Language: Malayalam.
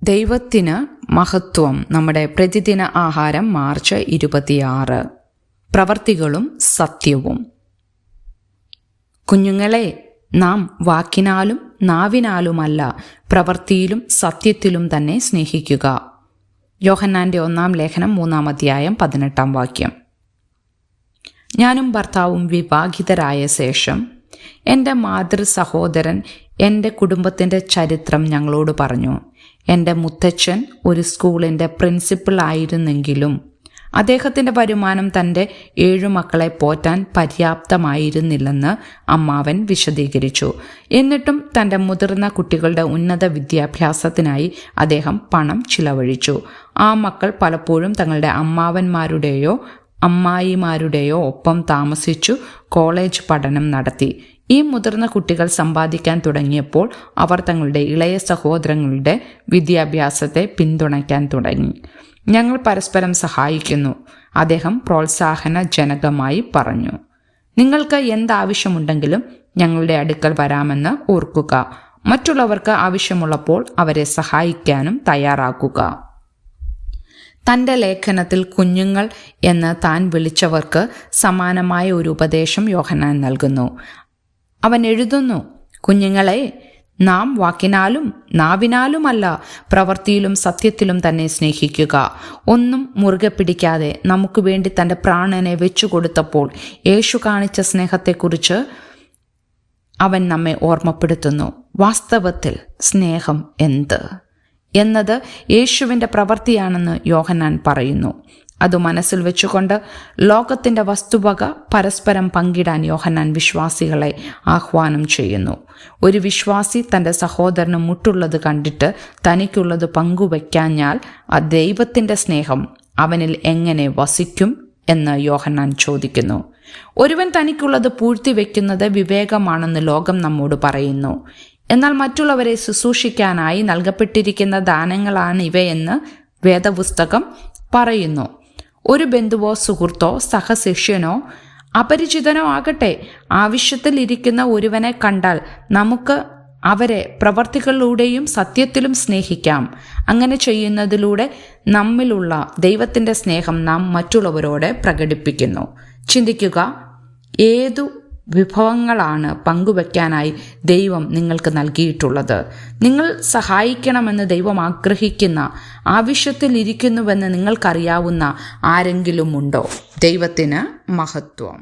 ദൈവത്തിന് മഹത്വം. നമ്മുടെ പ്രതിദിന ആഹാരം മാർച്ച് 26. പ്രവർത്തികളും സത്യവും. കുഞ്ഞുങ്ങളെ, നാം വാക്കിനാലും നാവിനാലുമല്ല, പ്രവൃത്തിയിലും സത്യത്തിലും തന്നെ സ്നേഹിക്കുക. യോഹന്നാന്റെ 1-ാം ലേഖനം 3-ാം അധ്യായം 18-ാം വാക്യം. ഞാനും ഭർത്താവും വിവാഹിതരായ ശേഷം എൻ്റെ മാതൃ സഹോദരൻ എൻ്റെ കുടുംബത്തിൻ്റെ ചരിത്രം ഞങ്ങളോട് പറഞ്ഞു. എൻ്റെ മുത്തച്ഛൻ ഒരു സ്കൂളിൻ്റെ പ്രിൻസിപ്പൽ ആയിരുന്നെങ്കിലും അദ്ദേഹത്തിൻ്റെ വരുമാനം തൻ്റെ 7 മക്കളെ പോറ്റാൻ പര്യാപ്തമായിരുന്നില്ലെന്ന് അമ്മാവൻ വിശദീകരിച്ചു. എന്നിട്ടും തൻ്റെ മുതിർന്ന കുട്ടികളുടെ ഉന്നത വിദ്യാഭ്യാസത്തിനായി അദ്ദേഹം പണം ചിലവഴിച്ചു. ആ മക്കൾ പലപ്പോഴും തങ്ങളുടെ അമ്മാവന്മാരുടെയോ അമ്മായിമാരുടെയോ ഒപ്പം താമസിച്ചു കോളേജ് പഠനം നടത്തി. ഈ മുതിർന്ന കുട്ടികൾ സമ്പാദിക്കാൻ തുടങ്ങിയപ്പോൾ അവർ തങ്ങളുടെ ഇളയ സഹോദരങ്ങളുടെ വിദ്യാഭ്യാസത്തെ പിന്തുണയ്ക്കാൻ തുടങ്ങി. ഞങ്ങൾ പരസ്പരം സഹായിക്കുന്നു, അദ്ദേഹം പ്രോത്സാഹനജനകമായി പറഞ്ഞു. നിങ്ങൾക്ക് എന്താവശ്യമുണ്ടെങ്കിലും ഞങ്ങളുടെ അടുക്കൽ വരാമെന്ന് ഓർക്കുക. മറ്റുള്ളവർക്ക് ആവശ്യമുള്ളപ്പോൾ അവരെ സഹായിക്കാനും തയ്യാറാക്കുക. തൻ്റെ ലേഖനത്തിൽ കുഞ്ഞുങ്ങൾ എന്ന് താൻ വിളിച്ചവർക്ക് സമാനമായ ഒരു ഉപദേശം യോഹന്നാൻ നൽകുന്നു. അവൻ എഴുതുന്നു, കുഞ്ഞുങ്ങളെ, നാം വാക്കിനാലും നാവിനാലുമല്ല, പ്രവൃത്തിയിലും സത്യത്തിലും തന്നെ സ്നേഹിക്കുക. ഒന്നും മുറുകെ പിടിക്കാതെ നമുക്ക് വേണ്ടി തൻ്റെ പ്രാണനെ വെച്ചുകൊടുത്തപ്പോൾ യേശു കാണിച്ച സ്നേഹത്തെക്കുറിച്ച് അവൻ നമ്മെ ഓർമ്മപ്പെടുത്തുന്നു. വാസ്തവത്തിൽ സ്നേഹം എന്നത് യേശുവിൻ്റെ പ്രവൃത്തിയാണെന്ന് യോഹന്നാൻ പറയുന്നു. അത് മനസ്സിൽ വെച്ചുകൊണ്ട് ലോകത്തിൻ്റെ വസ്തുവക പരസ്പരം പങ്കിടാൻ യോഹന്നാൻ വിശ്വാസികളെ ആഹ്വാനം ചെയ്യുന്നു. ഒരു വിശ്വാസി തൻ്റെ സഹോദരന് മുട്ടുള്ളത് കണ്ടിട്ട് തനിക്കുള്ളത് പങ്കുവയ്ക്കാഞ്ഞാൽ ആ ദൈവത്തിൻ്റെ സ്നേഹം അവനിൽ എങ്ങനെ വസിക്കും എന്ന് യോഹന്നാൻ ചോദിക്കുന്നു. ഒരുവൻ തനിക്കുള്ളത് പൂഴ്ത്തിവെക്കുന്നത് വിവേകമാണെന്ന് ലോകം നമ്മോട് പറയുന്നു. എന്നാൽ മറ്റുള്ളവരെ ശുശ്രൂഷിക്കാനായി നൽകപ്പെട്ടിരിക്കുന്ന ദാനങ്ങളാണ് ഇവയെന്ന് വേദപുസ്തകം പറയുന്നു. ഒരു ബന്ധുവോ സുഹൃത്തോ സഹശിഷ്യനോ അപരിചിതനോ ആകട്ടെ, ആവശ്യത്തിൽ ഇരിക്കുന്ന ഒരുവനെ കണ്ടാൽ നമുക്ക് അവരെ പ്രവർത്തികളിലൂടെയും സത്യത്തിലും സ്നേഹിക്കാം. അങ്ങനെ ചെയ്യുന്നതിലൂടെ നമ്മിലുള്ള ദൈവത്തിൻ്റെ സ്നേഹം നാം മറ്റുള്ളവരോട് പ്രകടിപ്പിക്കുന്നു. ചിന്തിക്കുക, ഏതു വിഭവങ്ങളാണ് പങ്കുവയ്ക്കാനായി ദൈവം നിങ്ങൾക്ക് നൽകിയിട്ടുള്ളത്? നിങ്ങൾ സഹായിക്കണമെന്ന് ദൈവം ആഗ്രഹിക്കുന്ന, ആവശ്യത്തിൽ ഇരിക്കുന്നുവെന്ന് നിങ്ങൾക്കറിയാവുന്ന ആരെങ്കിലും ഉണ്ടോ? ദൈവത്തിന് മഹത്വം.